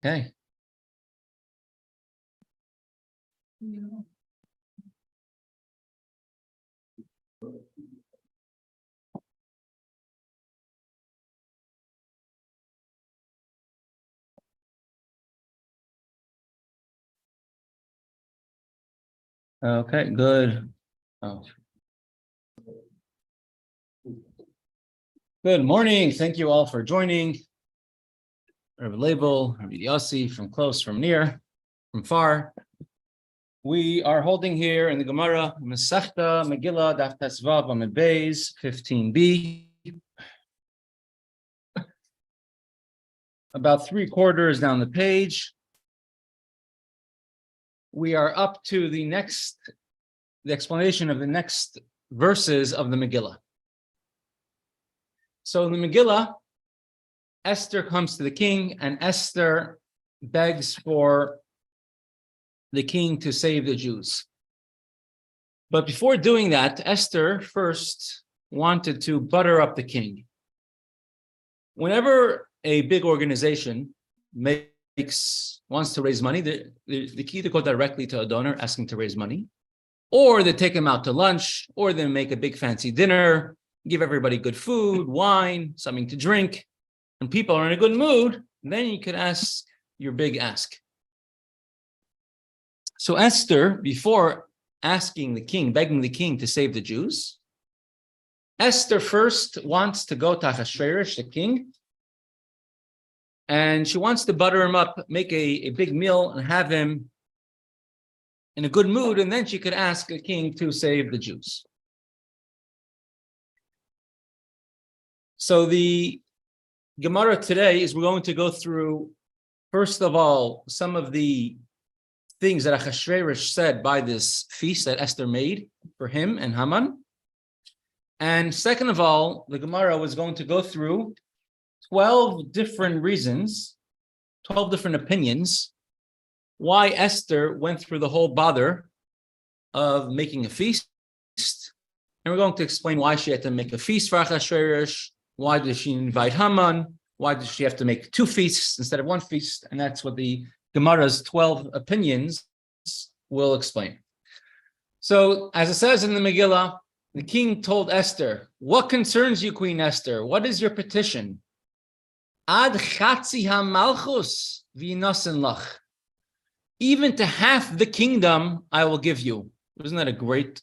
Okay. Okay, good. Oh. Good morning. Thank you all for joining. Rabbi Label, Rabbi Yossi, from close, from near, from far. We are holding here in the Gemara, Masechta Megillah, Daf Tesvav Amud Beis, 15b. About 3/4 down the page. We are up to the explanation of the next verses of the Megillah. So in the Megillah, Esther comes to the king, and Esther begs for the king to save the Jews. But before doing that, Esther first wanted to butter up the king. Whenever a big organization wants to raise money, the key to go directly to a donor asking to raise money, or they take him out to lunch, or they make a big fancy dinner, give everybody good food, wine, something to drink, and people are in a good mood, then you could ask your big ask. So Esther, before begging the king to save the Jews, Esther first wants to go to Achashverosh, the king, and she wants to butter him up, make a big meal, and have him in a good mood, and then she could ask the king to save the Jews. So the Gemara today is we're going to go through, first of all, some of the things that Achashverosh said by this feast that Esther made for him and Haman. And second of all, the Gemara was going to go through 12 different reasons, 12 different opinions, why Esther went through the whole bother of making a feast. And we're going to explain why she had to make a feast for Achashverosh. Why did she invite Haman? Why did she have to make 2 feasts instead of 1 feast? And that's what the Gemara's 12 opinions will explain. So, as it says in the Megillah, the king told Esther, "What concerns you, Queen Esther? What is your petition?" Ad chatzi ha-malchus v'yinasen lach. Even to half the kingdom I will give you. Isn't that a great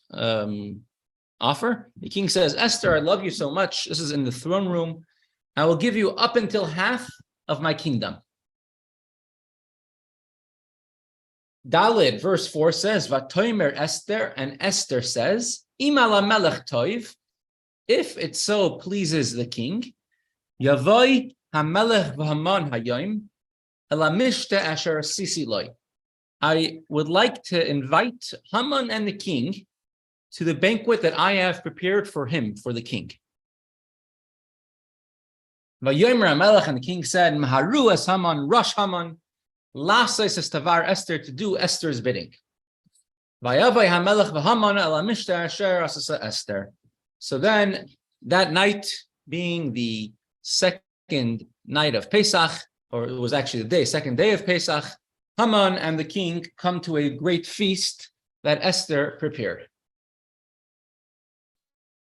offer? The king says, Esther, I love you so much. This is in the throne room. I will give you up until half of my kingdom. Daled, verse 4 says, Vatoimer Esther, and Esther says, Imala melech toiv, if it so pleases the king, Yavoi hamelech v'haman hayom, elamishte asher sisi loy. I would like to invite Haman and the king to the banquet that I have prepared for him, for the king. Vayomer hamelech, and the king said, Maharu es Haman, rush Haman, Lasais es tavar Esther, to do Esther's bidding. Vayavai hamelech v'haman elamishte asher asasa Esther. So then, that night being the second night of Pesach, or it was actually the second day of Pesach, Haman and the king come to a great feast that Esther prepared.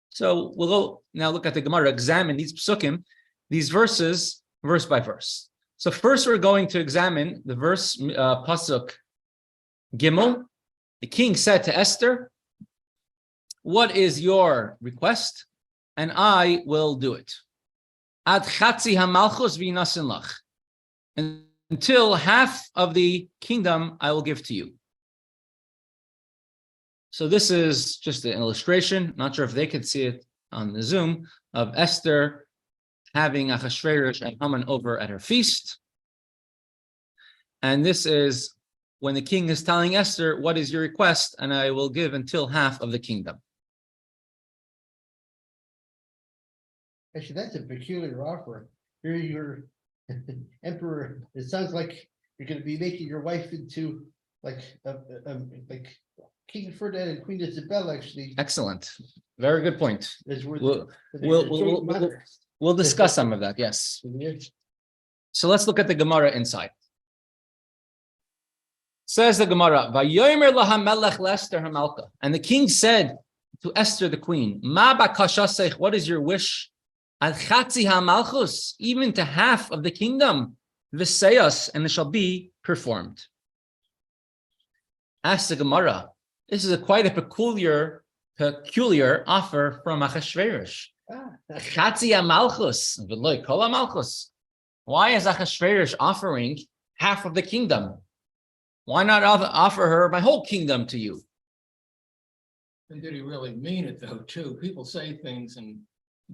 So we'll go now look at the Gemara, examine these psukim, these verses, verse by verse. So first we're going to examine the verse, pasuk Gimel. The king said to Esther, what is your request? And I will do it. Ad chatzi ha-malchus v'yinasen lach. Until half of the kingdom I will give to you. So this is just an illustration, not sure if they could see it on the Zoom, of Esther having Achashverosh and Haman over at her feast. And this is when the king is telling Esther, what is your request? And I will give until half of the kingdom. Actually, that's a peculiar offer. Here you're emperor. It sounds like you're going to be making your wife into like King Ferdinand and Queen Isabella. Actually, excellent, very good point. We'll discuss some of that. Yes. So let's look at the Gemara inside. Says the Gemara, "Vayomer laha melech le'Esther hamalka." And the king said to Esther the queen, "Ma bakashasech, what is your wish? Ad chatzi hamalchus, even to half of the kingdom, v'seyas, and it shall be performed." Ask the Gemara, this is quite a peculiar offer from Achashverosh. Chatzi hamalchus, v'loy kol hamalchus. Why is Achashverosh offering half of the kingdom? Why not offer her my whole kingdom to you? And did he really mean it though, too? People say things and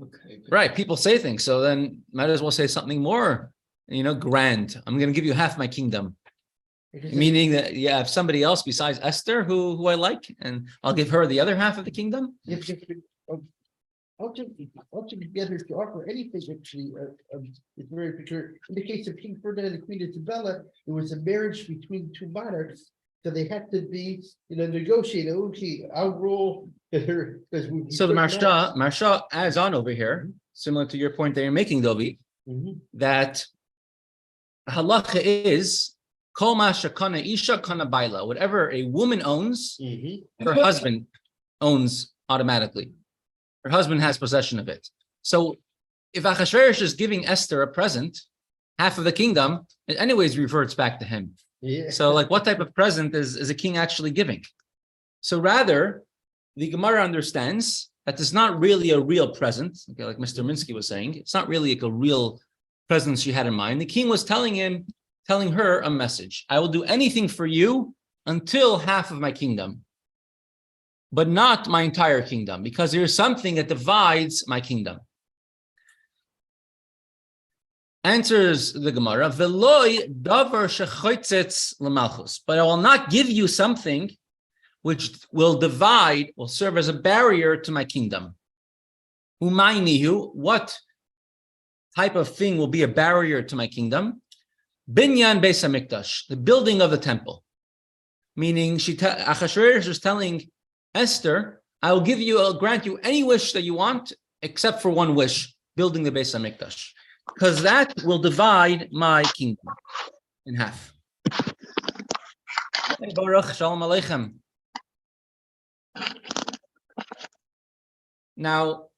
okay. Right, people say things, so then might as well say something more, grand. I'm going to give you half my kingdom. Meaning that you have somebody else besides Esther who I like, and I'll give her the other half of the kingdom. Altogether, to offer anything actually it's very peculiar. In the case of King Ferdinand and Queen Isabella, it was a marriage between two monarchs, so they had to be, negotiated. Okay, I'll rule. So the Marsha adds on over here, similar to your point that you're making, Dovi, that halacha is kol ma shekana isha kana baila. Whatever a woman owns, her husband owns automatically. Her husband has possession of it. So if Achashverosh is giving Esther a present, half of the kingdom, it anyways reverts back to him. Yeah. So what type of present is a king actually giving? So rather, the Gemara understands that it's not really a real present, okay, like Mr. Minsky was saying. It's not really like a real present she had in mind. The king was telling her a message. I will do anything for you until half of my kingdom, but not my entire kingdom, because there is something that divides my kingdom. Answers the Gemara, "Veloy davar shechoitzetz lemalchus," but I will not give you something which will serve as a barrier to my kingdom. Umaayon, what type of thing will be a barrier to my kingdom? Binyan Beis Hamikdash, the building of the temple. Meaning, Achashverosh is telling Esther, I'll grant you any wish that you want, except for one wish, building the Beis Hamikdash, because that will divide my kingdom in half. Hey, Baruch, Shalom Aleichem. Now,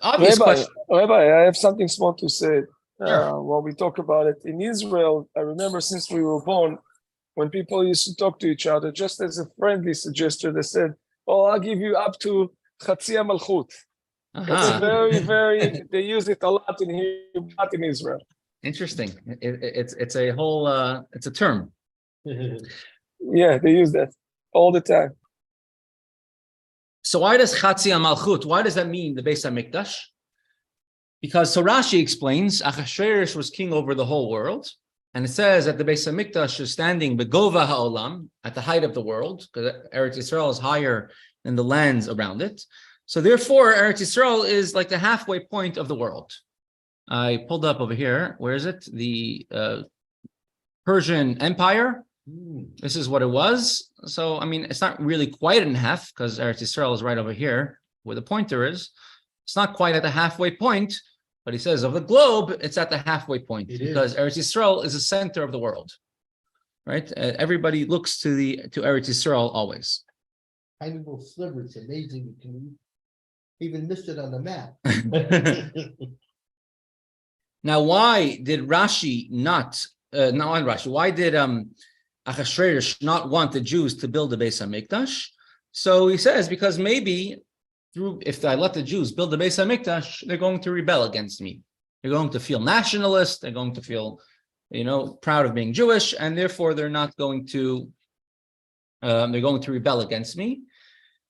obvious question. Rabbi, I have something small to say. Sure. While we talk about it, in Israel, I remember since we were born, when people used to talk to each other, just as a friendly suggestion, they said, "Oh, I'll give you up to Chatzi Malchut." It's very. They use it a lot in Israel. Interesting. It's a whole. It's a term. Yeah, they use that all the time. So why does Chatzi Malchut? Why does that mean the Beis Hamikdash? Because so Rashi explains, Achashverosh was king over the whole world, and it says that the Beis Hamikdash is standing begova ha'olam, at the height of the world, because Eretz Yisrael is higher than the lands around it. So therefore, Eretz Yisrael is like the halfway point of the world. I pulled up over here. Where is it? The Persian Empire. This is what it was. So, it's not really quite in half, because Eretz Yisrael is right over here, where the pointer is. It's not quite at the halfway point, but he says of the globe, it's at the halfway point, because Eretz Yisrael is the center of the world, right? Everybody looks to Eretz Yisrael always. Tiny little sliver. It's amazing. You can even miss it on the map. Now, why did Rashi why did Achashverosh not want the Jews to build the Beis Hamikdash? So he says, because maybe if I let the Jews build the Beis Hamikdash, they're going to rebel against me. They're going to feel nationalist. They're going to feel, proud of being Jewish, and therefore they're going to rebel against me.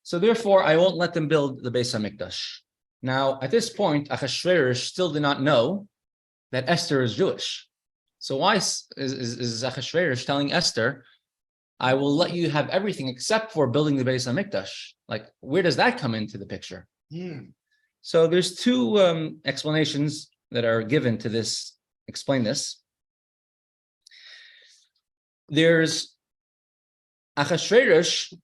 So therefore, I won't let them build the Beis Hamikdash. Now, at this point, Achashverosh still did not know that Esther is Jewish. So why is Achashverosh telling Esther, I will let you have everything except for building the Beis Hamikdash? Like, where does that come into the picture? So there's two explanations that are given to this, explain this. There's Achashverosh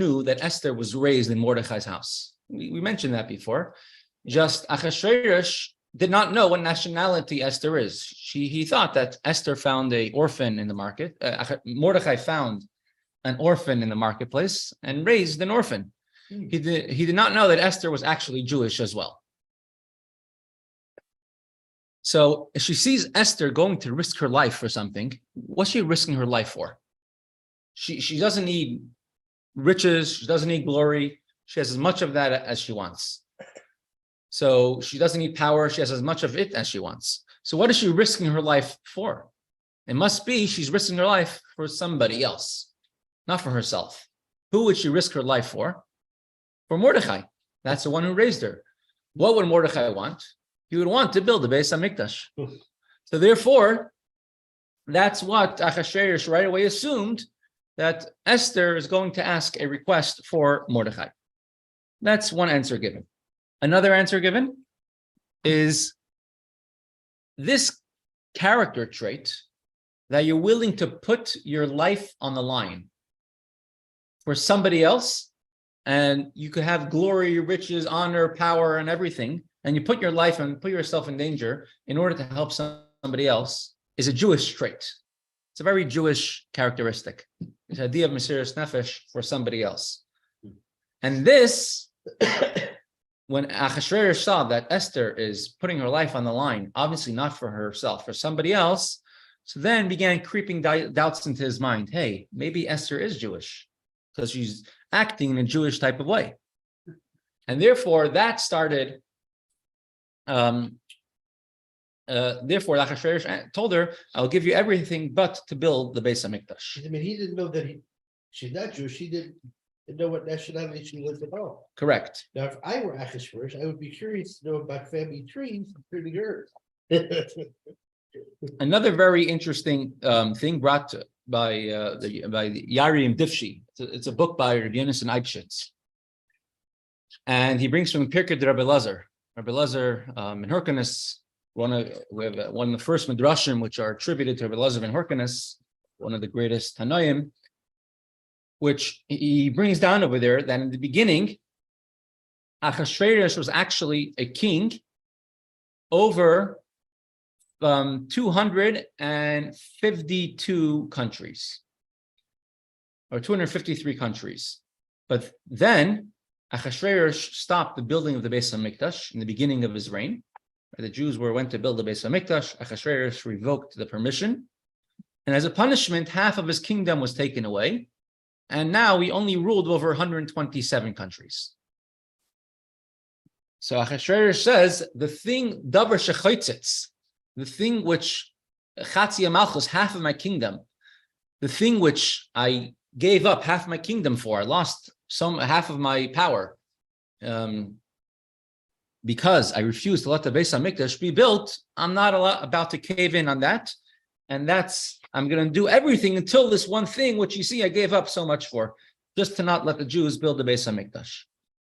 knew that Esther was raised in Mordechai's house. We mentioned that before. Just Achashverosh did not know what nationality Esther is. He thought that Esther found an orphan in the market. Mordechai found an orphan in the marketplace and raised an orphan. He did not know that Esther was actually Jewish as well. So if she sees Esther going to risk her life for something, what's she risking her life for? She doesn't need riches. She doesn't need glory. She has as much of that as she wants. So she doesn't need power. She has as much of it as she wants. So what is she risking her life for? It must be she's risking her life for somebody else, not for herself. Who would she risk her life for? For Mordechai. That's the one who raised her. What would Mordechai want? He would want to build the Beis HaMikdash. So therefore, that's what Achashverosh right away assumed, that Esther is going to ask a request for Mordechai. That's one answer given. Another answer given is this character trait that you're willing to put your life on the line for somebody else, and you could have glory, riches, honor, power, and everything, and you put your life and put yourself in danger in order to help somebody else, is a Jewish trait. It's a very Jewish characteristic. It's the idea of Mesiras Nefesh for somebody else. And this, when Achashverosh saw that Esther is putting her life on the line, obviously not for herself, for somebody else, so then began creeping doubts into his mind. Hey, maybe Esther is Jewish because she's acting in a Jewish type of way. And therefore, that started, therefore, Achashverosh told her, I'll give you everything but to build the Beis HaMikdash. I mean, he didn't know that she's not Jewish. He didn't know what nationality she was at all. Correct. Now, if I were Achashverosh, I would be curious to know about family trees, including hers. Another very interesting thing brought by Yarim Difshi. It's a book by Rabbi Yonasan Eibschitz. And he brings from Pirkei de Rabbi Lazar. Rabbi Lazar in Hyrcanus, one of the first midrashim which are attributed to Rabbi Lazar in Hyrcanus, one of the greatest Tanoim, which he brings down over there that in the beginning, Achashverosh was actually a king over 252 countries, or 253 countries. But then Achashverosh stopped the building of the Beis HaMikdash in the beginning of his reign. The Jews went to build the Beis HaMikdash. Achashverosh revoked the permission. And as a punishment, half of his kingdom was taken away. And now he only ruled over 127 countries. So Achashverosh says, the thing, davar shechoitzitz, the thing which, Chatzi Malchus, half of my kingdom, the thing which I gave up half my kingdom for, I lost half of my power, because I refused to let the Beis HaMikdash be built. I'm not about to cave in on that. And I'm going to do everything until this one thing, which you see I gave up so much for, just to not let the Jews build the Beis HaMikdash.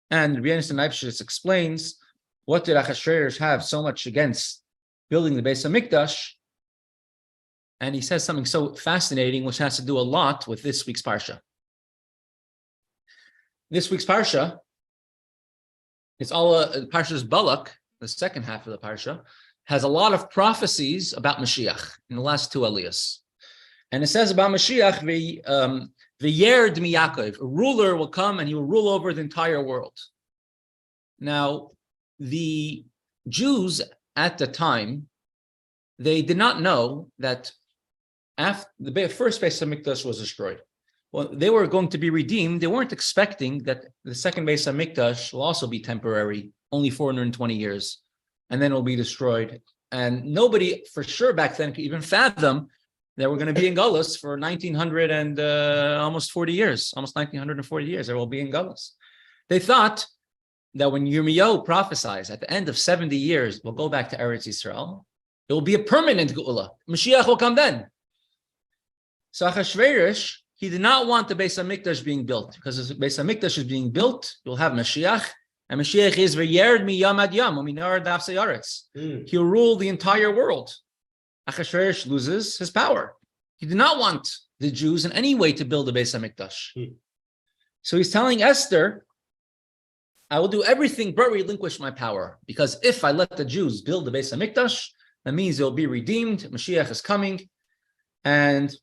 And Rabbi Yonasan Eibschitz explains, what did Achashverosh have so much against building the Beis HaMikdash? And he says something so fascinating, which has to do a lot with this week's Parsha. This week's Parsha, it's all Parsha's Balak, the second half of the Parsha, has a lot of prophecies about Mashiach in the last two Aliyahs. And it says about Mashiach, V'yerd mi Yaakov, a ruler will come and he will rule over the entire world. Now, the Jews at the time, they did not know that after the first Beis HaMikdash was destroyed. Well, they were going to be redeemed. They weren't expecting that the second Beis HaMikdash will also be temporary, only 420 years, and then it will be destroyed. And nobody for sure back then could even fathom that we're going to be in Galus for 1900 and almost 40 years, almost 1940 years. There will be in Galus. They thought that when Yirmiyahu prophesies at the end of 70 years, we'll go back to Eretz Yisrael. It will be a permanent Geula. Mashiach will come then. So Achashverosh, he did not want the Beis HaMikdash being built, because as the Beis HaMikdash is being built, you'll have Mashiach, and Mashiach is v'yerd mi yam ad yam, u'minar dafsei Eretz. He'll rule the entire world. Achashverosh loses his power. He did not want the Jews in any way to build the Beis HaMikdash. So he's telling Esther, I will do everything but relinquish my power, because if I let the Jews build the Beis HaMikdash, that means they'll be redeemed. Mashiach is coming, and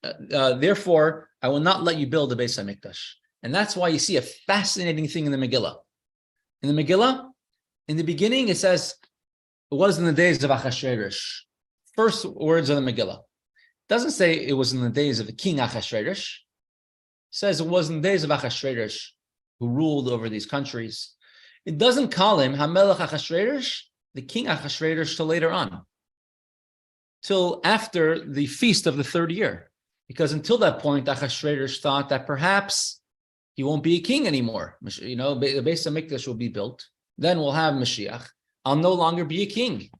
therefore I will not let you build the Beis HaMikdash. And that's why you see a fascinating thing in the Megillah. In the Megillah, in the beginning, it says, it was in the days of Achashverosh. First words of the Megillah. It doesn't say it was in the days of the king Achashverosh. It says it was in the days of Achashverosh, who ruled over these countries. It doesn't call him Hamelech Achashverosh, the king Achashverosh, till later on, till after the feast of the third year. Because until that point, Achashverosh thought that perhaps he won't be a king anymore. You know, the Beis HaMikdash will be built. Then we'll have Mashiach. I'll no longer be a king.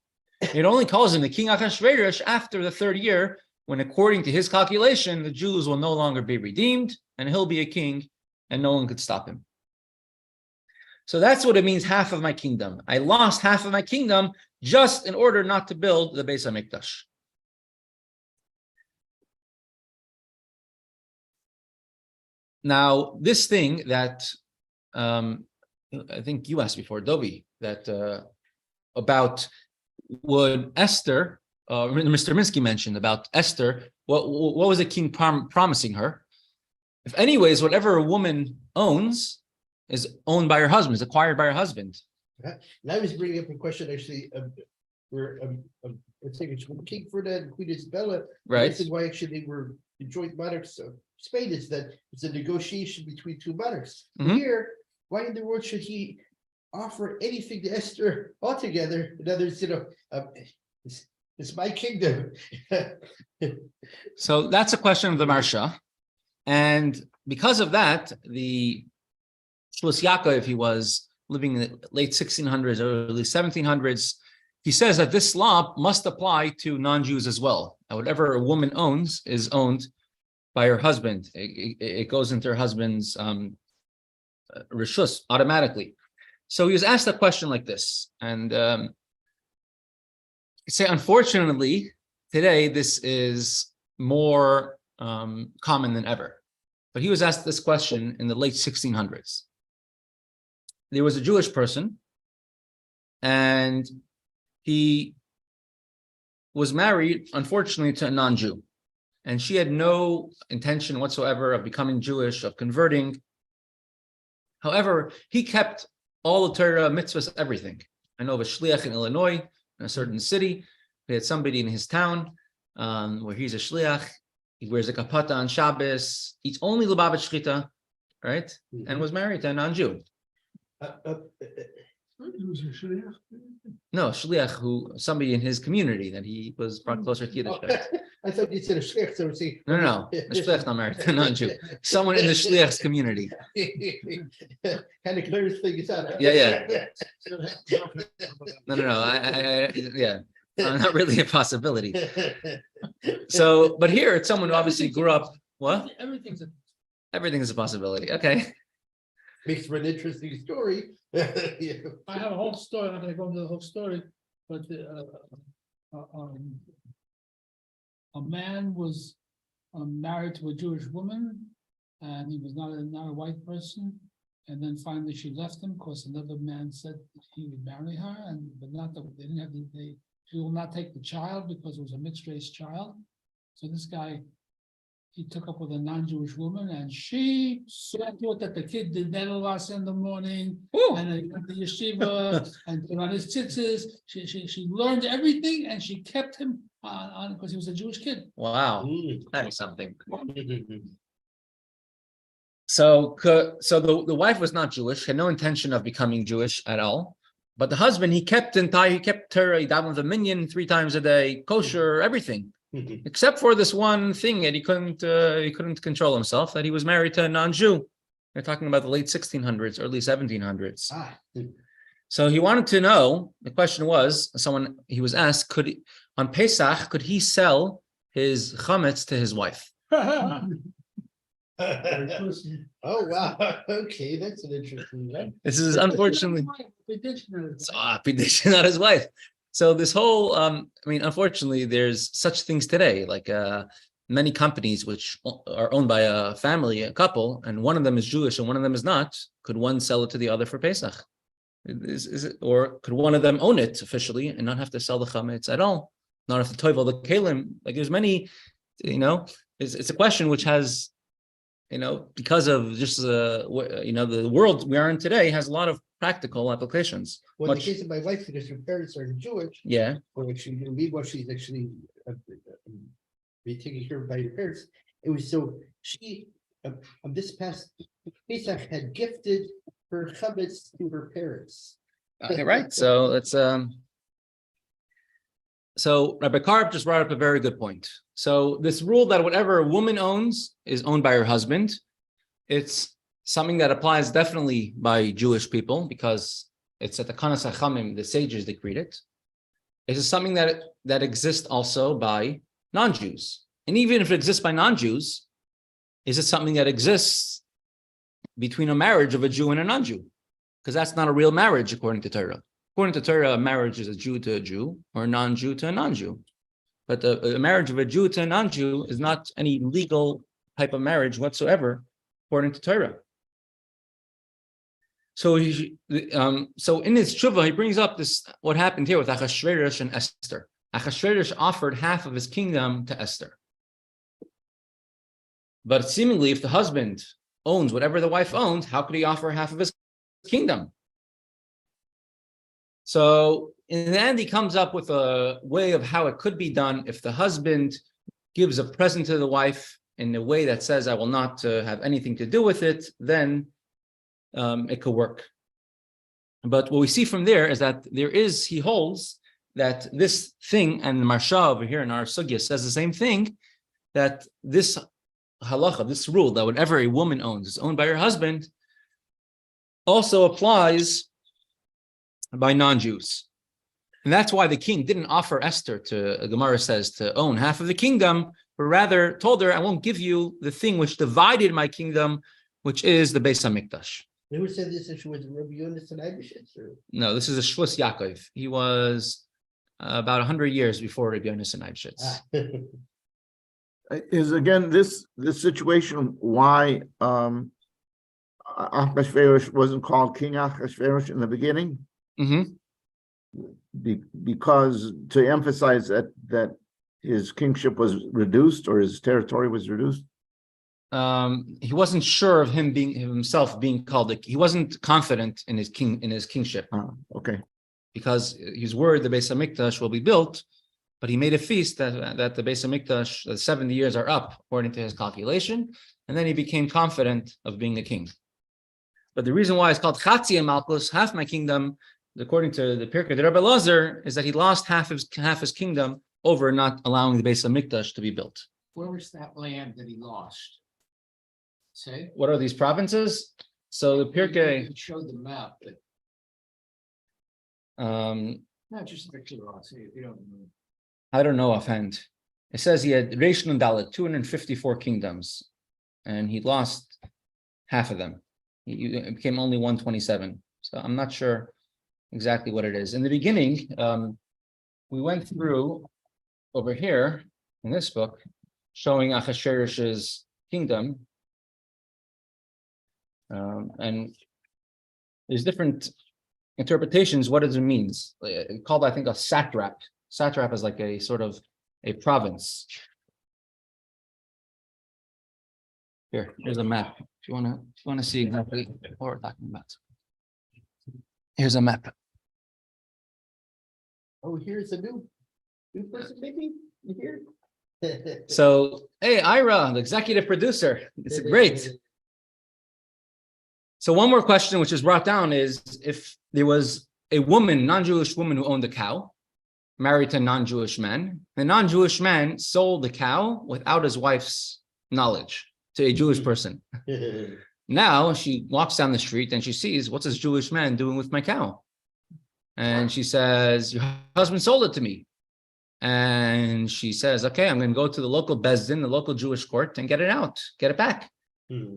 It only calls him the king Achashverosh after the third year, when according to his calculation, the Jews will no longer be redeemed, and he'll be a king, and no one could stop him. So that's what it means, half of my kingdom. I lost half of my kingdom just in order not to build the Beis HaMikdash. Now, this thing that I think you asked before, Dovi, that about would Esther, Mr. Minsky mentioned about Esther, what was the king promising her? If anyways, whatever a woman owns is owned by her husband, is acquired by her husband. And I was bringing up a question actually, where I think it's King Ferdinand and Queen Isabella. Right. This is why actually they were the joint monarchs of Spain, is that it's a negotiation between two monarchs. Mhm. Here, why in the world should he offer anything to Esther altogether? In other words, it's my kingdom. So that's a question of the Marsha. And because of that, the Shlos Yaakov, if he was living in the late 1600s, early 1700s, he says that this law must apply to non-Jews as well. And whatever a woman owns is owned by her husband. It goes into her husband's rishus automatically. So he was asked a question like this, and say, unfortunately, today this is more common than ever. But he was asked this question in the late 1600s. There was a Jewish person, and he was married, unfortunately, to a non-Jew. And she had no intention whatsoever of becoming Jewish, of converting. However, he kept all the Torah, mitzvahs, everything. I know of a shliach in Illinois, in a certain city. He had somebody in his town where he's a shliach. He wears a kapata on Shabbos, eats only Lubavitch Shchita, right? And was married to a non-Jew. No, shliach, who somebody in his community that he was brought closer to Yiddishkeit. I thought you said a shliach, so we're saying. No. A shliach not married to a non-Jew. Someone in the shliach's community. Kind of clears things out. Yeah. No. Yeah. Not really a possibility. So, but here it's someone who obviously grew up. What? Everything is a possibility. Okay. Makes for an interesting story. Yeah. I have a whole story. I'm not gonna go into the whole story, but a man was married to a Jewish woman, and he was not a white person. And then finally she left him because another man said he would marry her, but not that they didn't have she will not take the child because it was a mixed race child. So this guy, he took up with a non-Jewish woman, and she thought that the kid did Nedelas in the morning. Ooh. And he went to yeshiva and put on his tzitzis. She learned everything, and she kept him on because he was a Jewish kid. Wow, that is something. So the wife was not Jewish, had no intention of becoming Jewish at all. But the husband, he kept Torah, he davened the minyan 3 times a day, kosher, everything. Except for this one thing that he couldn't control himself, that he was married to a non-Jew. They're talking about the late 1600s, early 1700s. So he wanted to know, the question was, he was asked, on Pesach, could he sell his chametz to his wife? Oh, wow. Okay, that's an interesting one. This is unfortunately, not his wife. So this whole, unfortunately, there's such things today, like many companies which are owned by a family, a couple, and one of them is Jewish and one of them is not, could one sell it to the other for Pesach? Is it, or could one of them own it officially and not have to sell the chametz at all? Not have to toivel the kalim? Like there's many, it's a question which has, because of just the world we are in today has a lot of practical applications. Well, in the case of my wife, because her parents are Jewish, Yeah. or actually, meanwhile, she's actually being taken care of by her parents. It was so she, this past Pesach had gifted her chametz to her parents. Okay, right. So let's so Rabbi Karp just brought up a very good point. So this rule that whatever a woman owns is owned by her husband, it's something that applies definitely by Jewish people because it's at the Kanas HaChamim, the sages decreed it. It is something that exists also by non-Jews. And even if it exists by non-Jews, is it something that exists between a marriage of a Jew and a non-Jew? Because that's not a real marriage according to Torah. According to Torah, a marriage is a Jew to a Jew or a non-Jew to a non-Jew. But a marriage of a Jew to a non-Jew is not any legal type of marriage whatsoever, according to Torah. So, so in his tshuva, he brings up this what happened here with Achashverosh and Esther. Achashverosh offered half of his kingdom to Esther. But seemingly, if the husband owns whatever the wife owns, how could he offer half of his kingdom? So in the end, he comes up with a way of how it could be done. If the husband gives a present to the wife in a way that says, I will not have anything to do with it, then it could work. But what we see from there is that he holds that this thing, and the Marsha over here in our sugya says the same thing, that this halacha, this rule that whatever a woman owns is owned by her husband, also applies by non-Jews. And that's why the king didn't offer Esther to, Gemara says, to own half of the kingdom, but rather told her, I won't give you the thing which divided my kingdom, which is the Beis HaMikdash. Who said this issue was Rabbi Yonis and Eibishitz? No, this is a Shvus Yaakov. He was about 100 years before Rabbi Yonis and Eibishitz. Is again this situation why Achashverosh wasn't called King Achashverosh in the beginning? Mm-hmm. Because to emphasize that his kingship was reduced or his territory was reduced. He wasn't sure of himself being called. He wasn't confident in his kingship. Okay. Because he's worried the Beis HaMikdash will be built, but he made a feast that the Beis HaMikdash, the 70 years are up according to his calculation, and then he became confident of being a king. But the reason why it's called Chatzi Malchus, half my kingdom, according to the Pirkei de Rabbi Lazar, is that he lost half his kingdom over not allowing the Beis HaMikdash to be built. Where was that land that he lost? Say? What are these provinces? So the Pirkei You showed the map, but not just the curiosity, if you don't know. I don't know offhand. It says he had Reish Nun Dalet, 254 kingdoms, and he lost half of them. It became only 127. So I'm not sure exactly what it is. In the beginning, we went through over here in this book, showing Achashverosh's kingdom. And there's different interpretations. What does it mean? It's called, I think, a satrap. Satrap is like a sort of a province. Here's a map. If you want to see exactly what we're talking about. Here's a map. Oh, here's a new person, maybe here. So, hey, Ira, the executive producer. It's great. So one more question which is brought down is if there was a woman, non-Jewish woman who owned a cow, married to a non-Jewish man, the non-Jewish man sold the cow without his wife's knowledge to a Jewish person. Now she walks down the street and she sees, what's this Jewish man doing with my cow? And she says, your husband sold it to me. And she says, okay, I'm going to go to the local Bezdin, the local Jewish court, and get it out, get it back.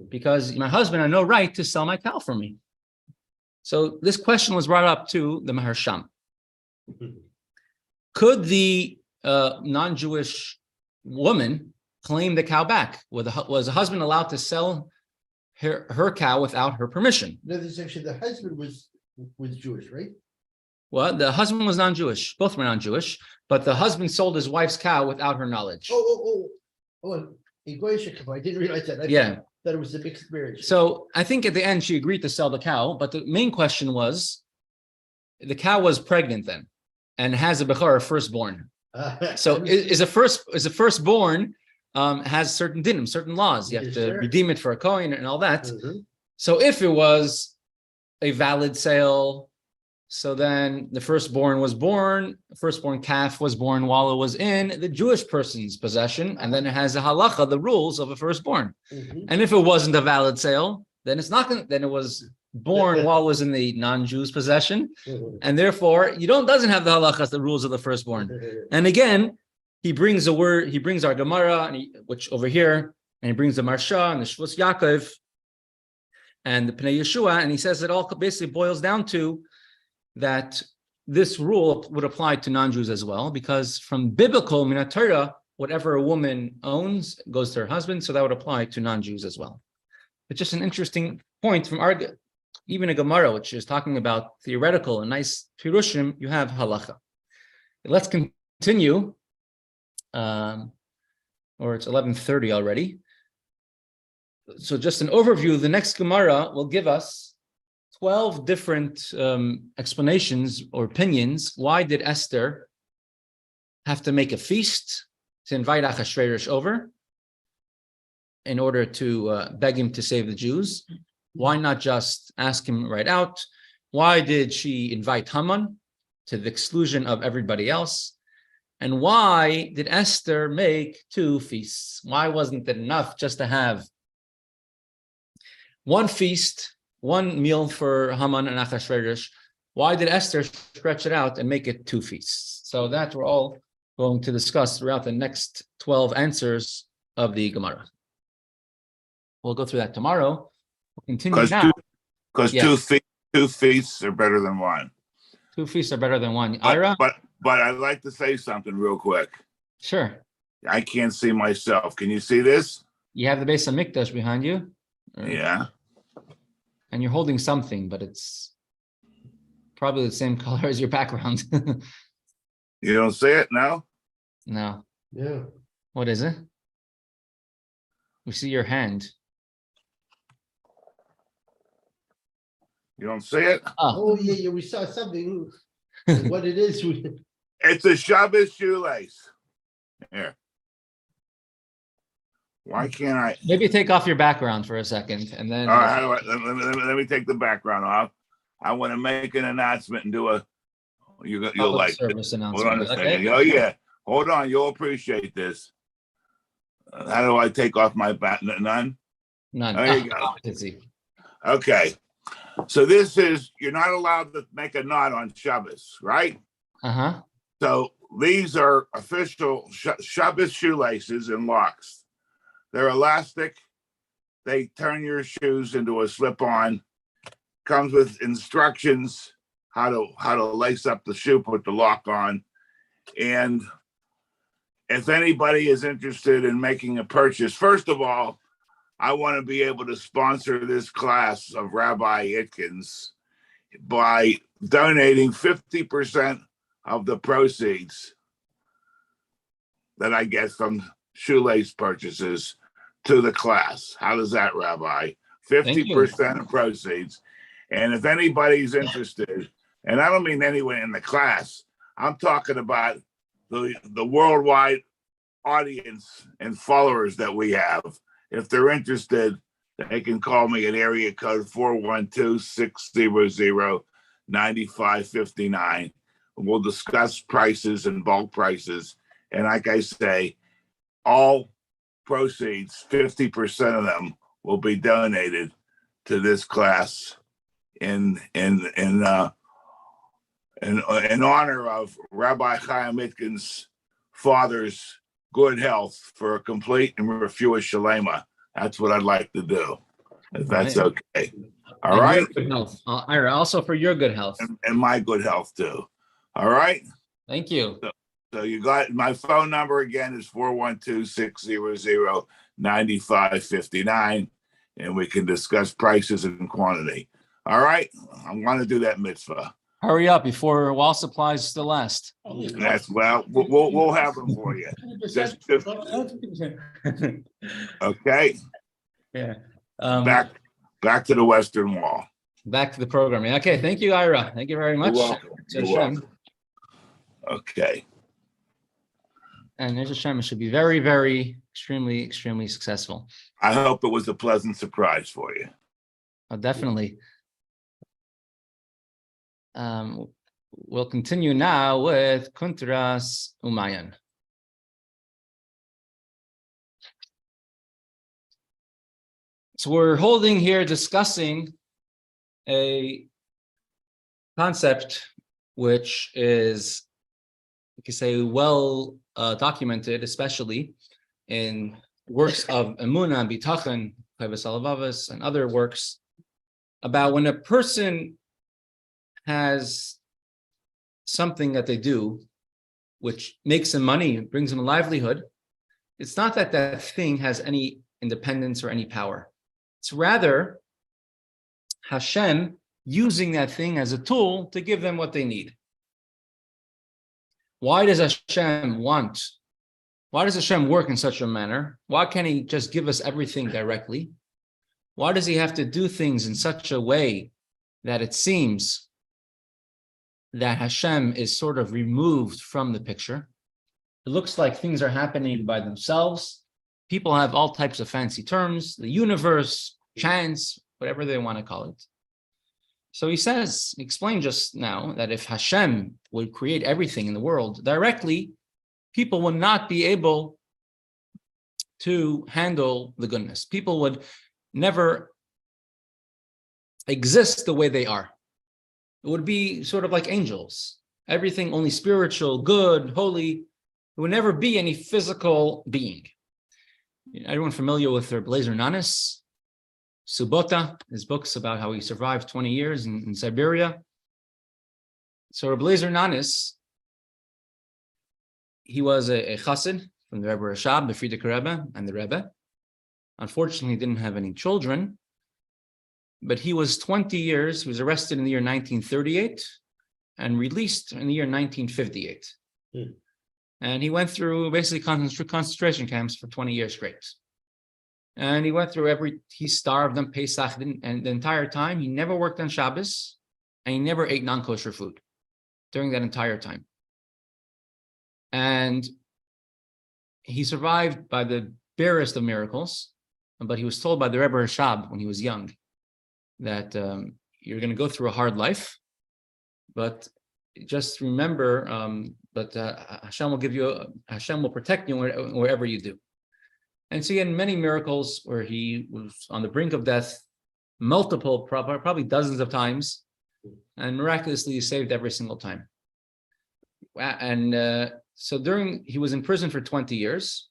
Because my husband had no right to sell my cow for me. So this question was brought up to the Maharsham. Could the non-Jewish woman, claim the cow back? Was the husband allowed to sell her cow without her permission? No, this actually, the husband was Jewish, right? Well, the husband was non-Jewish. Both were non-Jewish, but the husband sold his wife's cow without her knowledge. Oh, in Goyish, I didn't realize that. I Yeah. thought it was a mixed marriage. So I think at the end she agreed to sell the cow, but the main question was, the cow was pregnant then, and has a bechor, a firstborn. So is a firstborn has certain dinim, certain laws. You have to Sure. redeem it for a coin and all that. Mhm. So if it was a valid sale, so then the firstborn calf was born while it was in the Jewish person's possession, and then it has a halacha, the rules of a firstborn. Mhm. And if it wasn't a valid sale, then it's not then it was born while it was in the non-Jew's possession, Mhm. and therefore doesn't have the halachas, the rules of the firstborn. And again, he brings our Gemara, which over here, and he brings the Marsha and the Shvus Yaakov and the Pnei Yeshua, and he says it all basically boils down to that this rule would apply to non-Jews as well, because from biblical Minat Torah, whatever a woman owns goes to her husband, so that would apply to non-Jews as well. It's just an interesting point from even a Gemara, which is talking about theoretical and nice pirushim, you have halacha. Let's continue. Or it's 11:30 already. So just an overview. The next Gemara will give us 12 different explanations or opinions. Why did Esther have to make a feast to invite Achashverosh over in order to beg him to save the Jews? Why not just ask him right out? Why did she invite Haman to the exclusion of everybody else? And why did Esther make 2 feasts? Why wasn't it enough just to have one feast, one meal for Haman and Achashverosh? Why did Esther stretch it out and make it 2 feasts? So that we're all going to discuss throughout the next 12 answers of the Gemara. We'll go through that tomorrow. We'll continue now. Because Yes. two feasts are better than one. 2 feasts are better than one. Ira? But I'd like to say something real quick. Sure. I can't see myself. Can you see this? You have the base of Mikdash behind you. Yeah. And you're holding something, but it's probably the same color as your background. You don't see it now? No. Yeah. What is it? We see your hand. You don't see it? Oh, Oh, yeah, we saw something. What it is, It's a Shabbos shoelace. Here. Why can't I? maybe take off your background for a second, and then. All right, let me take the background off. I want to make an announcement and do you'll public like it. service Hold on announcement. a second. Okay. Oh yeah. Hold on. You'll appreciate this. How do I take off my back? None? None. There you go. Competency. Okay. So this is, you're not allowed to make a knot on Shabbos, right? Uh-huh. So these are official Shabbos shoelaces and locks. They're elastic. They turn your shoes into a slip-on. Comes with instructions how to lace up the shoe, put the lock on. And if anybody is interested in making a purchase, first of all, I want to be able to sponsor this class of Rabbi Itkin's by donating 50% of the proceeds that I get from shoelace purchases to the class. How does that, Rabbi? 50% of proceeds. And if anybody's interested, and I don't mean anyone in the class, I'm talking about the worldwide audience and followers that we have. If they're interested, they can call me at area code 412-600-9559. We'll discuss prices and bulk prices. And like I say, all proceeds, 50% of them will be donated to this class in honor of Rabbi Chaim Itkin's father's good health for a complete and refuah shalema. That's what I'd like to do, if that's okay. All And right. your good health. Ira, also for your good health. And my good health too. All right. Thank you. So you got my phone number again is 412-600-9559, and we can discuss prices and quantity. All right, I'm going to do that mitzvah. Hurry up before wall supplies still last. That's we'll have them for you. Just okay. Yeah. Back to the Western Wall. Back to the programming. Okay, thank you, Ira. Thank you very much. You're welcome. You're welcome. Okay. And Nesh Hashem, it should be very, very, extremely, extremely successful. I hope it was a pleasant surprise for you. Oh, definitely. We'll continue now with Kuntres Umaayon. So we're holding here discussing a concept which is, you could say, well documented, especially in works of Emunah and Bitachon, and other works, about when a person has something that they do which makes them money, brings them a livelihood. It's not that that thing has any independence or any power. It's rather Hashem using that thing as a tool to give them what they need. Why does Hashem work in such a manner? Why can't he just give us everything directly? Why does he have to do things in such a way that it seems that Hashem is sort of removed from the picture? It looks like things are happening by themselves. People have all types of fancy terms, the universe, chance, whatever they want to call it. So he explained just now that if Hashem would create everything in the world directly, people would not be able to handle the goodness. People would never exist the way they are. It would be sort of like angels. Everything only spiritual, good, holy. There would never be any physical being. Everyone familiar with their Blazer Nanis? Subota, his books about how he survived 20 years in Siberia. So Rabbi Nanis, he was a chassid from the Rebbe Rashab, the Frierdiker Rebbe, and the Rebbe. Unfortunately, he didn't have any children, but he was 20 years. He was arrested in the year 1938 and released in the year 1958. And he went through basically concentration camps for 20 years straight. And he went through he starved on Pesach, and the entire time, he never worked on Shabbos, and he never ate non-kosher food during that entire time. And he survived by the barest of miracles, but he was told by the Rebbe Rashab when he was young that you're going to go through a hard life, but just remember Hashem will protect you wherever you do. And so he had many miracles where he was on the brink of death, multiple, probably dozens of times, and miraculously he saved every single time. And so he was in prison for 20 years.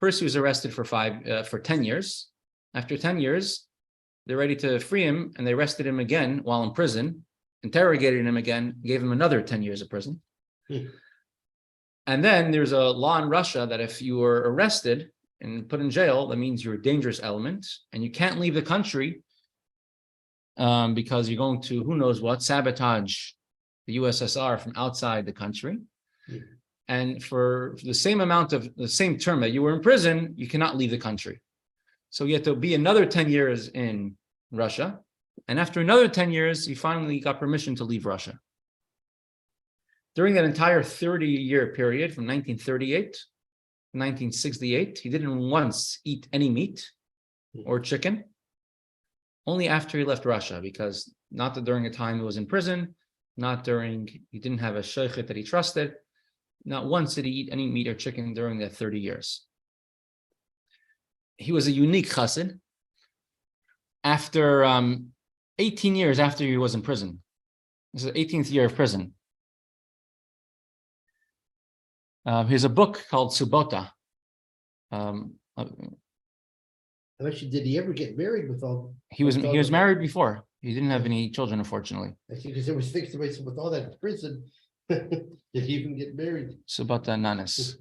First, he was arrested for 10 years. After 10 years, they're ready to free him, and they arrested him again while in prison, interrogated him again, gave him another 10 years of prison. And then there's a law in Russia that if you were arrested and put in jail, that means you're a dangerous element, and you can't leave the country because you're going to, who knows what, sabotage the USSR from outside the country. And for the same term that you were in prison, you cannot leave the country. So you have to be another 10 years in Russia. And after another 10 years, he finally got permission to leave Russia. During that entire 30-year period, from 1938 to 1968, he didn't once eat any meat or chicken, only after he left Russia, because not that during the time he was in prison, he didn't have a sheikhet that he trusted, not once did he eat any meat or chicken during that 30 years. He was a unique chassid. After 18 years after he was in prison, this is the 18th year of prison, here's a book called Subota. Actually, did he ever get married with all? He was married before. He didn't have any children, unfortunately. I think because there was things with all that prison, Did he even get married? Subata Nanis.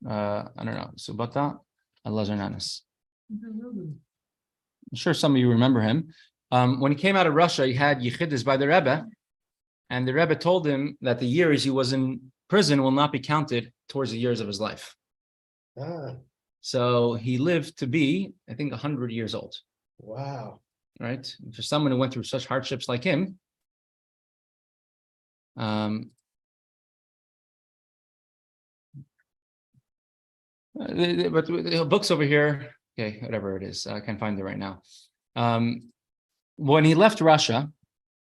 I don't know. Subata Elazar Nanis. I'm sure some of you remember him. When he came out of Russia, he had Yichidus by the Rebbe, and the Rebbe told him that the years he was in prison will not be counted towards the years of his life. Ah, So he lived to be, I think, 100 years old, wow. right? For someone who went through such hardships like him, but the books over here, okay, whatever it is, I can't find it right now. When he left Russia,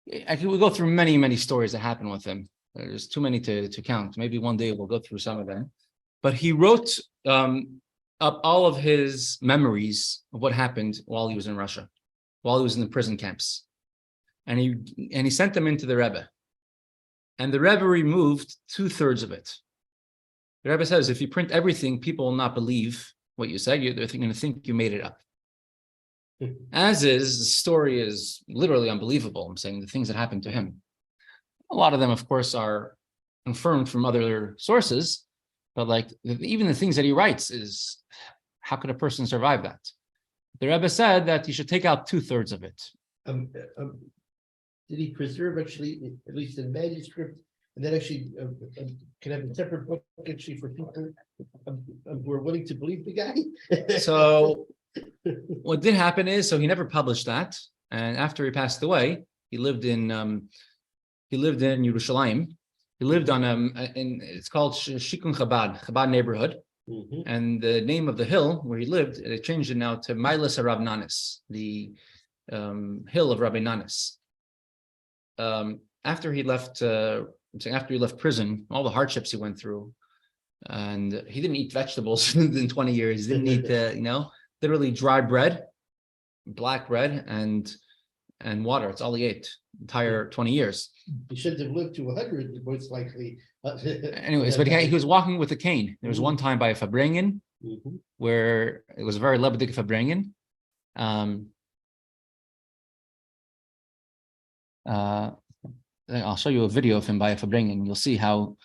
we'll go through many, many stories that happened with him. There's too many to count. Maybe one day we'll go through some of them. But he wrote up all of his memories of what happened while he was in Russia, while he was in the prison camps. And he sent them into the Rebbe. And the Rebbe removed 2/3 of it. The Rebbe says, if you print everything, people will not believe what you said. They're going to think you made it up. As is, the story is literally unbelievable. I'm saying the things that happened to him. A lot of them, of course, are confirmed from other sources, but like even the things that he writes is, how could a person survive that? The Rebbe said that you should take out 2/3 of it. Did he preserve actually, at least in manuscript, and then actually can have a separate book actually for people who are willing to believe the guy? So what did happen is, so he never published that, and after he passed away, he lived in Yerushalayim. He lived on it's called Shikun Chabad neighborhood, and the name of the hill where he lived, they changed it now to Mailas Rav Nanis, the hill of Rabbi Nanis. After he left prison, all the hardships he went through, and he didn't eat vegetables in 20 years. He didn't eat literally dry bread, black bread, and water. It's all he ate entire 20 years. He shouldn't have lived to 100, most likely. Anyways, but he was walking with a cane. There was one time by a Fabrengen where it was a very Lebedik Fabrengen. I'll show you a video of him by a Fabrengen. You'll see how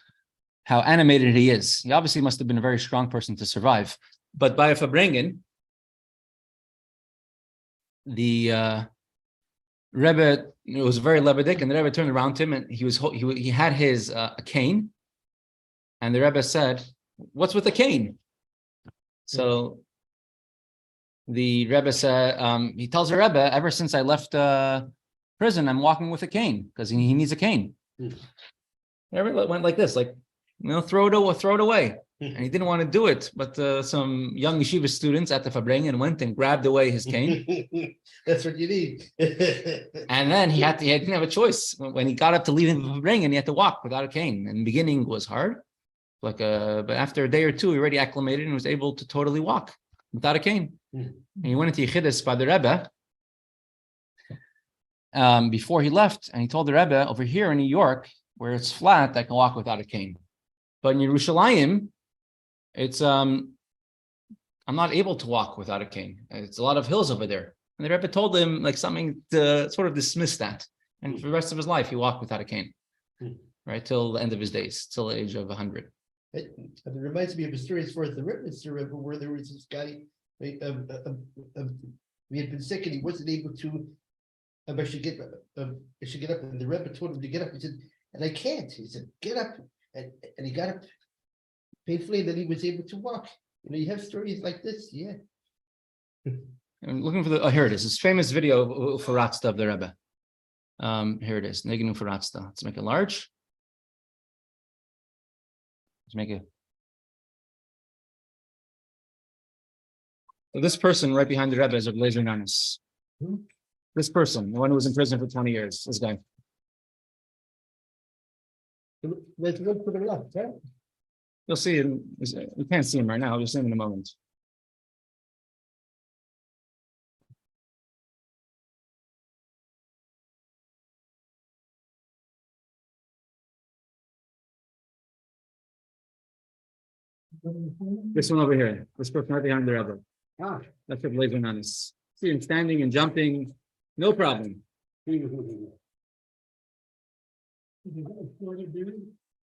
animated he is. He obviously must have been a very strong person to survive. But by a Fabrengen, the Rebbe, it was very Lebedik, and the Rebbe turned around to him, and he had his a cane, and the Rebbe said, "What's with the cane?" So the Rebbe said, he tells the Rebbe, "Ever since I left prison, I'm walking with a cane because he needs a cane." The Rebbe went like this, like, throw it away. And he didn't want to do it, but some young yeshiva students at the Fabrengen went and grabbed away his cane. That's what you need. And then he didn't have a choice. When he got up to leave the Fabrengen, he had to walk without a cane. And the beginning was hard, but after a day or two, he already acclimated and was able to totally walk without a cane. And he went into Yichidus by the Rebbe before he left, and he told the Rebbe, over here in New York, where it's flat, I can walk without a cane. But in Yerushalayim, it's I'm not able to walk without a cane. It's a lot of hills over there. And the Rebbe told him like something to sort of dismiss that. And for the rest of his life, he walked without a cane, right, till the end of his days, till the age of 100. It reminds me of a story as far as the River, where there was this guy. He had been sick and he wasn't able to. I should get up, and the Rebbe told him to get up. He said, "And I can't." He said, "Get up," and he got up painfully, and then he was able to walk. You have stories like this, yeah. I'm looking for here it is. This famous video of Ufaratzta of the Rebbe. Here it is. Negin Ufaratzta. Let's make it large. Let's make it. So this person right behind the Rebbe is a Blazer Nanis. This person, the one who was in prison for 20 years, this guy. Let's look to the left, huh? You'll see him. You can't see him right now. You'll see him in a moment. This one over here. This person right behind the Rebbe. That's the Blazer Nanis. See him standing and jumping, no problem.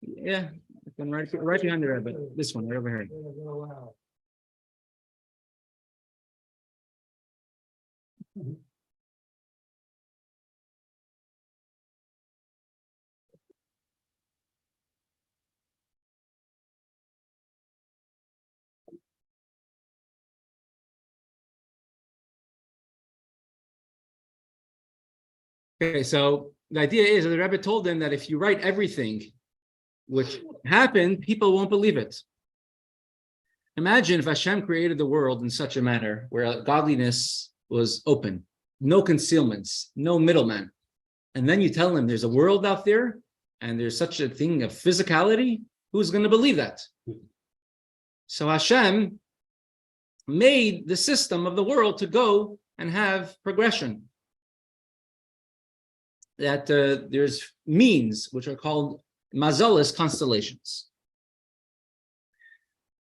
Yeah, it's been right behind the Rebbe. This one, right over here. Okay, so the idea is that the Rebbe told them that if you write everything which happened, people won't believe it. Imagine if Hashem created the world in such a manner where godliness was open, no concealments, no middleman. And then you tell them there's a world out there and there's such a thing of physicality, who's going to believe that? So Hashem made the system of the world to go and have progression. That there's means which are called mazalas, constellations.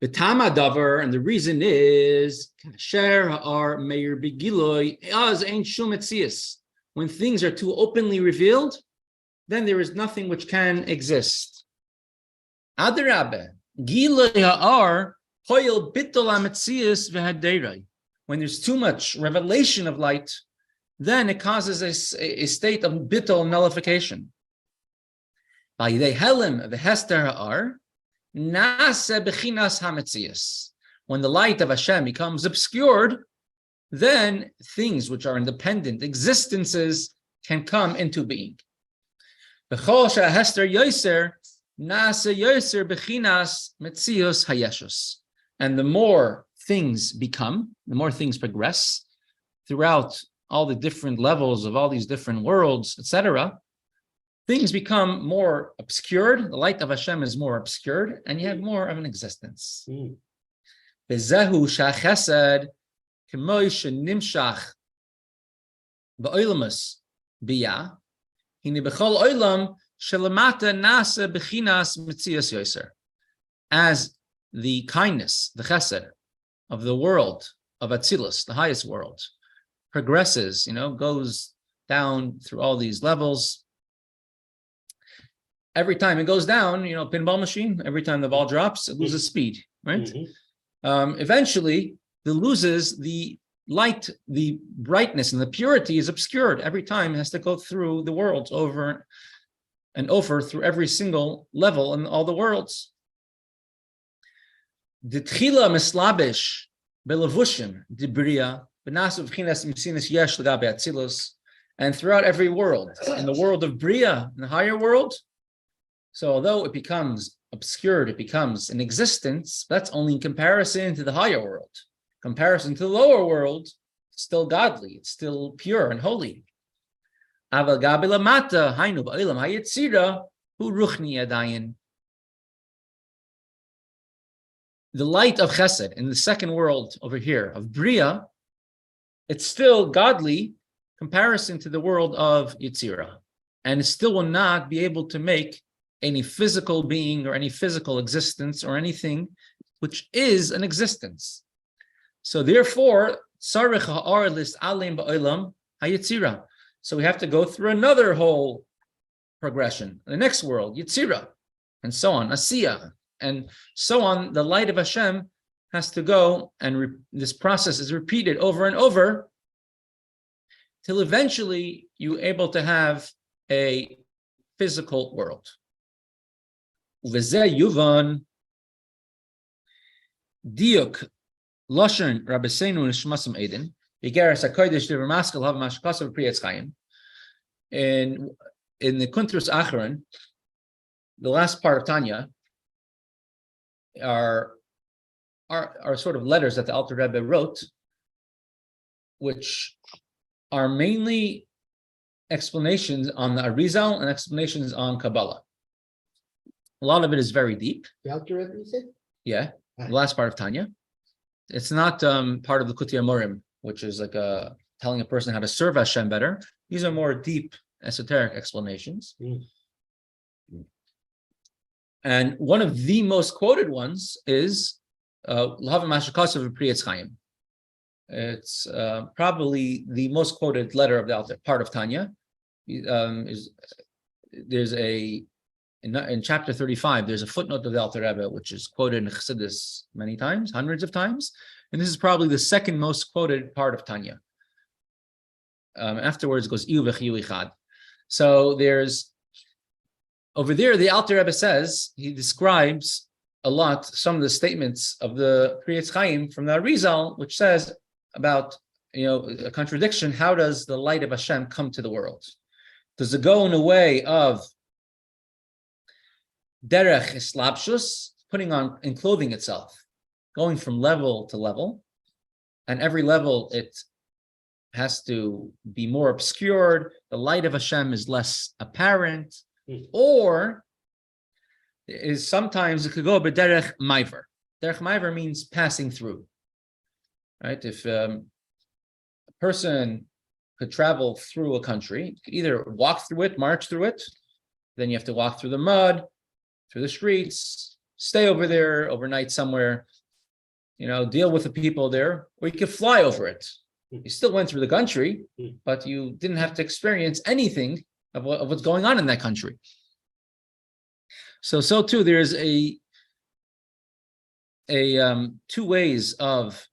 The Tamadavar, and the reason is kasher are meir begiloi az ein shum etzias. When things are too openly revealed, then there is nothing which can exist. Adrabeh, giloi ha'ar hoyel bitol ametzias v'haderei. When there's too much revelation of light, then it causes a state of bittul nullification. By the helim the hester ha'ar, nase bechinas hametzias. When the light of Hashem becomes obscured, then things which are independent existences can come into being. Bechol hester yoser, nase yoser bechinas metzios hayeshus. And the more things become, the more things progress throughout all the different levels of all these different worlds, etc., things become more obscured. The light of Hashem is more obscured, and you have more of an existence. Bezehu shachesed k'moy shenimshach ba'olamus biyah hine b'chol olam shelamata nasa bechinas metzias yoser. As the kindness, the chesed of the world of Atzilus, the highest world, progresses, goes down through all these levels. Every time it goes down, pinball machine, every time the ball drops, it loses speed, right? Eventually, it loses the light, the brightness, and the purity is obscured. Every time it has to go through the worlds over and over through every single level in all the worlds. The tchila mislabish belevushim dibria. And throughout every world, in the world of Bria, in the higher world, so although it becomes obscured, it becomes an existence, that's only in comparison to the higher world. Comparison to the lower world, it's still godly, it's still pure and holy. The light of Chesed in the second world over here, of Bria, it's still godly comparison to the world of Yetzirah. And it still will not be able to make any physical being or any physical existence or anything which is an existence. So therefore, Sarich ha'ar lis alim ba'olam haYetzirah. So we have to go through another whole progression. The next world, Yetzirah, and so on, Asiyah, and so on. The light of Hashem has to go, and this process is repeated over and over till eventually you're able to have a physical world. Uvezeh yuvan diuk lashon Rabbeinu nishmasim eden yigeres hakodesh divrei maskil hav mashkasav pri Chaim. In the Kuntres Acharon, the last part of Tanya are sort of letters that the Alter Rebbe wrote, which are mainly explanations on the Arizal and explanations on Kabbalah. A lot of it is very deep. The Alter Rebbe, you said? Yeah, the last part of Tanya. It's not part of the Kuti Amorim, which is like telling a person how to serve Hashem better. These are more deep, esoteric explanations. And one of the most quoted ones is L'Havim Mashakasav Pri Chaim. It's probably the most quoted letter of the Alter, part of Tanya. there's in chapter 35, there's a footnote of the Alter Rebbe, which is quoted in Chassidus many times, hundreds of times. And this is probably the second most quoted part of Tanya. Afterwards goes Iu v'chiyu ichad. So there's, over there, the Alter Rebbe says, he describes a lot, some of the statements of the Priyetz Chaim from the Arizal, which says about, a contradiction. How does the light of Hashem come to the world? Does it go in a way of derech islapshus, putting on and clothing itself, going from level to level, and every level it has to be more obscured, the light of Hashem is less apparent, or is sometimes it could go b'derech maiver. Derech maiver means passing through, right? If a person could travel through a country, either walk through it, march through it, then you have to walk through the mud, through the streets, stay over there overnight somewhere, deal with the people there, or you could fly over it. You still went through the country, but you didn't have to experience anything of what's going on in that country. So too, there's two ways of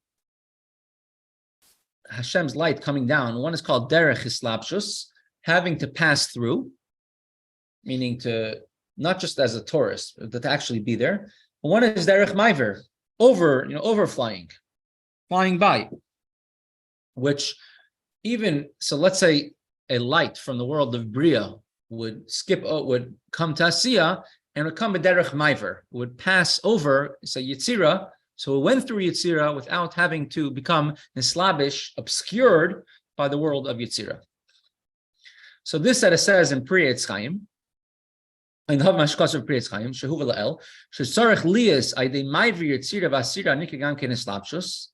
Hashem's light coming down. One is called derech hislapshus, having to pass through, meaning to not just as a tourist, but to actually be there. One is derech maiver, overflying, flying by. Which so let's say a light from the world of Bria would come to Asiya and would come to derech maiver, would pass over, say Yetzira. So it went through Yetzira without having to become nislabish, obscured by the world of Yetzira. So this that it says in Priyetz Chaim, in the Mashkas of Priyetz Chaim, Shehu v'la'el, shetzarech liyas aydei maiver Yetzira v'asira nikagam kenislapshus,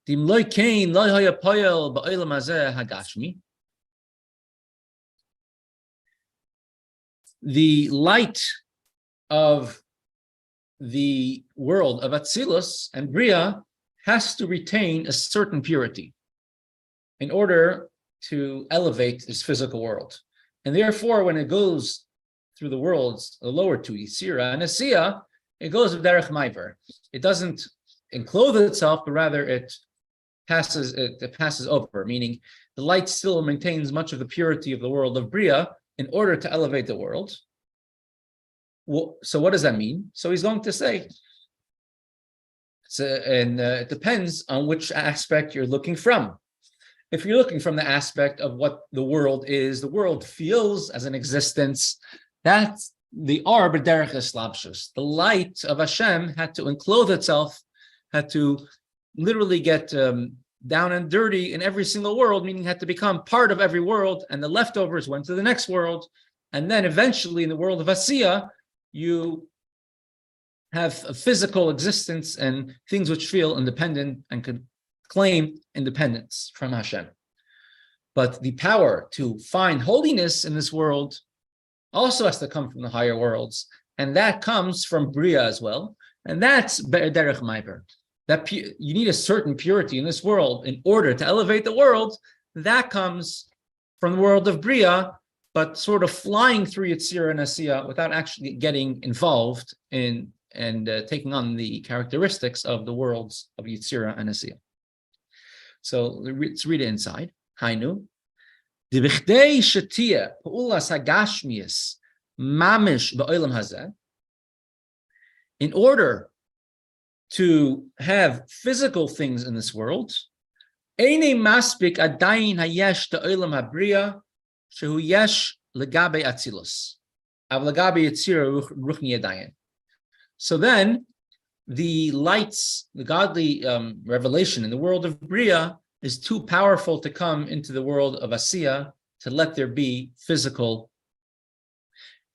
dim loy kain loy haya poyel ba'olam hazeh hagashmi. The light of the world of Atzilus and Bria has to retain a certain purity in order to elevate this physical world. And therefore, when it goes through the worlds, the lower two, Yitzira and Asiya, it goes with derech maiver. It doesn't enclose itself, but rather it passes over, meaning the light still maintains much of the purity of the world of Bria in order to elevate the world. Well, so what does that mean? So he's going to say, it depends on which aspect you're looking from. If you're looking from the aspect of what the world is, the world feels as an existence, that's the Ar b'derech hislapshus. The light of Hashem had to enclose itself, had to literally get down and dirty in every single world, meaning had to become part of every world, and the leftovers went to the next world. And then eventually in the world of Asiya, you have a physical existence and things which feel independent and could claim independence from Hashem. But the power to find holiness in this world also has to come from the higher worlds, and that comes from Bria as well, and that's derech maiver. That you need a certain purity in this world in order to elevate the world. That comes from the world of Bria, but sort of flying through Yetzirah and Asiya without actually getting involved in and taking on the characteristics of the worlds of Yetzirah and Asiya. So let's read it inside. Hainu. Dibichdei shetia pa'ulas hagashmius mamish ba'olam hazeh. In order to have physical things in this world, Eine maspik adayin hayesh ta'olam habriya shehu yesh legabe atzilus av legabe yitzira ruchni adayin. So then, the lights, the godly revelation in the world of Bria is too powerful to come into the world of Asiya to let there be physical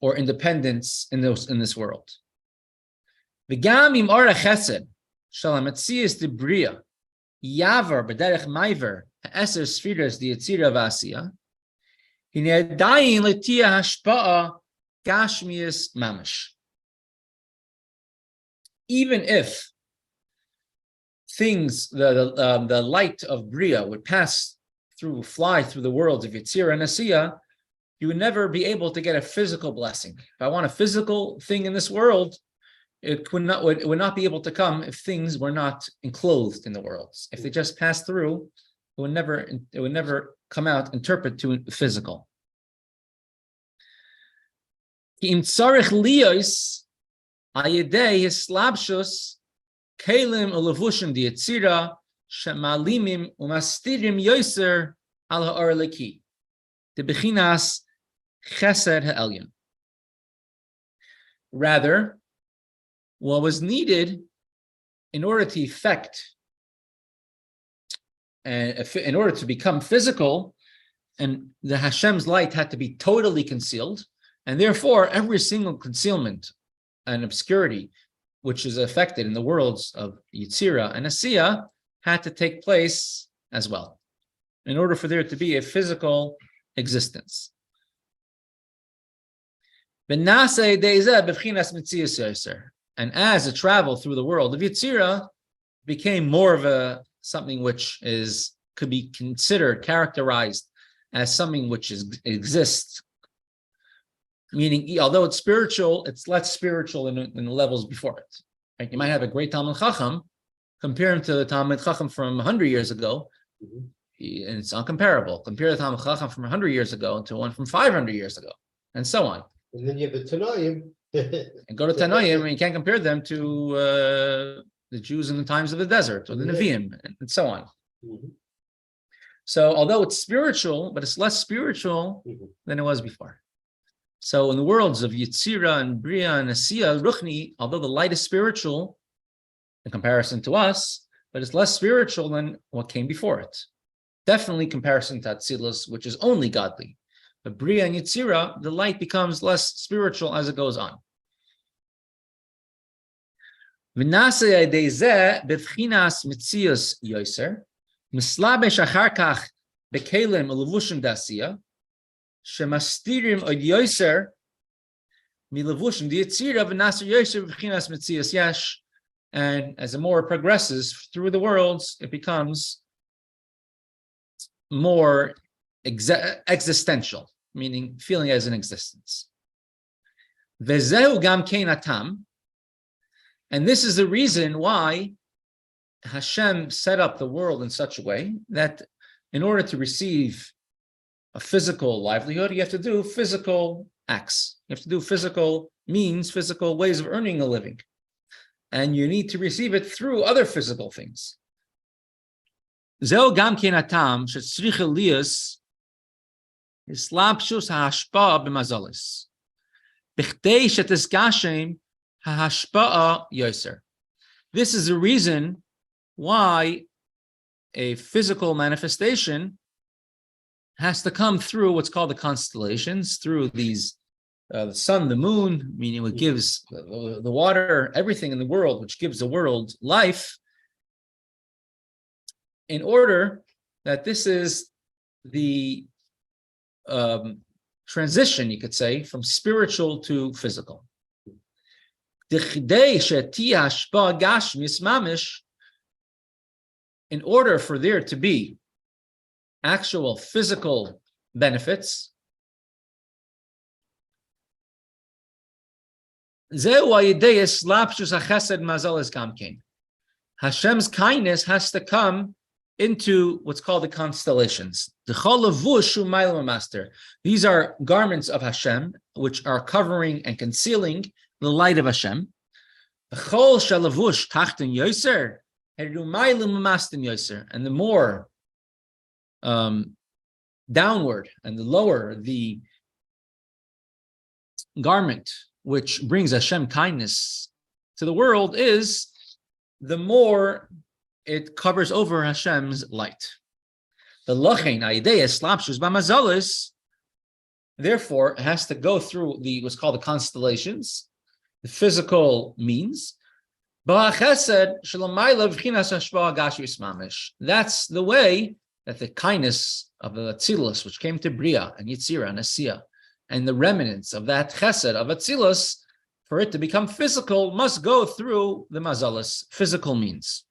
or independence in this world. V'gam im ora chesed shalom atzias de Bria yavar b'derech maiver ha'eser sfiras di Yetzira v'Asiya hine adayin letia hashpa'a gashmius mamash. Even if things, the light of Bria would fly through the worlds of Yetzirah and Asiya, you would never be able to get a physical blessing. If I want a physical thing in this world, it would not be able to come if things were not enclosed in the world. If they just passed through, it would never come out, interpret to physical. Im tzarich liyos ayedei hislabshus kelim ulevushim diyetzira shemalimim umastirim yoser al ha'or leki the bechinas chesed ha'elyon. Rather, what was needed in order to effect and in order to become physical, and the Hashem's light had to be totally concealed, and therefore every single concealment and obscurity which is affected in the worlds of Yetzirah and Asiyah had to take place as well, in order for there to be a physical existence. And as it traveled through the world of Yetzirah, became more of something which could be considered, characterized as something which exists. Meaning, although it's spiritual, it's less spiritual in the levels before it. Right? You might have a great Talmid Chacham, compare him to the Talmid Chacham from 100 years ago, and it's uncomparable. Compare the Talmid Chacham from 100 years ago to one from 500 years ago, and so on. And then you have the Tanoim. And go to Tanoim, and you can't compare them to the Jews in the times of the desert, or the Nevi'im, and so on. So, although it's spiritual, but it's less spiritual than it was before. So, in the worlds of Yetzirah and Bria and Asiyah, Ruchni, although the light is spiritual in comparison to us, but it's less spiritual than what came before it. Definitely comparison to Atzilus, which is only godly. But Bria and Yetzirah, the light becomes less spiritual as it goes on. V'naseh yadei zeh b'vchinas mitzius yoser, mislabesh achar kach bekelim ulevushim d'asiyah, shemastirim od yoser milevushim d'yetzirah v'naseh yoser b'vchinas mitzius yesh. And as it more progresses through the worlds, it becomes more existential, meaning feeling as an existence. V'zehu gam kein atam. And this is the reason why Hashem set up the world in such a way that in order to receive a physical livelihood, you have to do physical acts. You have to do physical means, physical ways of earning a living. And you need to receive it through other physical things. Zeo gam kein atam shetzrich Elias islapshus hashpa b'mazalis b'chtei shetizgashem hashpa'a yoser. This is the reason why a physical manifestation has to come through what's called the constellations, through these the sun, the moon, meaning what gives the water, everything in the world, which gives the world life, in order that this is the transition, you could say, from spiritual to physical. In order for there to be actual physical benefits, Hashem's kindness has to come into what's called the constellations. These are garments of Hashem, which are covering and concealing the light of Hashem. And the more downward and the lower the garment which brings Hashem kindness to the world is, the more it covers over Hashem's light. The lochein aidei slapshus b'mazalis, therefore, has to go through what's called the constellations, the physical means. That's the way that the kindness of the Atzilus, which came to Bria and Yetzirah and Asiyah, and the remnants of that chesed of Atzilus, for it to become physical, must go through the mazalis, physical means.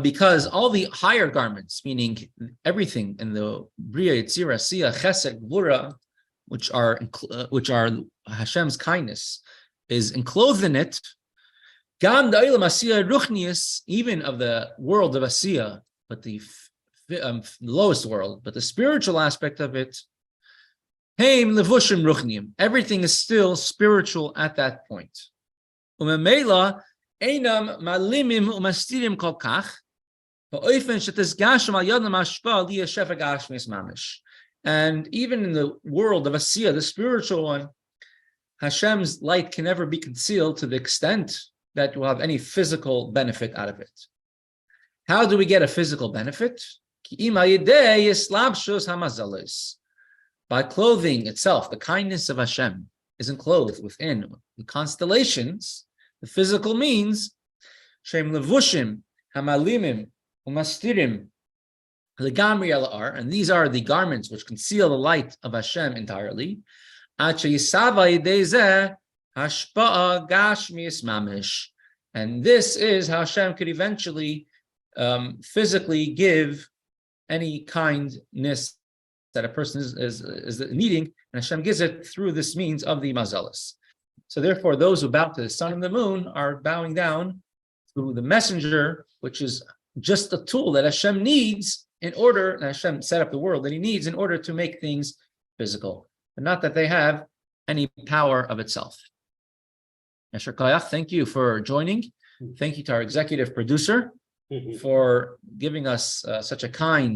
because all the higher garments, meaning everything in the Bria, Yitzira, Sia, Chesed, Gvura, which are Hashem's kindness, is enclosed in it. Gam da'olam Asiya ruchnius, even of the world of Asiya, but the lowest world, but the spiritual aspect of it, Heim levushim ruchniim. Everything is still spiritual at that point. Umemela einam malimim umastirim kol kach, ba'ofen shetisgashem al yadam hashpa liyashef hagashmis mamish. And even in the world of Asiya, the spiritual one, Hashem's light can never be concealed to the extent that you have any physical benefit out of it. How do we get a physical benefit? By clothing itself. The kindness of Hashem is enclosed within the constellations, the physical means. Shem levushim hamalimim umastirim legamri elar, and these are the garments which conceal the light of Hashem entirely. Hashpa'a gashmius mamish, and this is how Hashem could eventually physically give any kindness that a person is needing, and Hashem gives it through this means of the mazalas. So therefore, those who bow to the sun and the moon are bowing down through the messenger, which is just a tool that Hashem needs in order, and Hashem set up the world that He needs in order to make things physical, but not that they have any power of itself. Yashar Kayach, thank you for joining. Thank you to our executive producer for giving us such a kind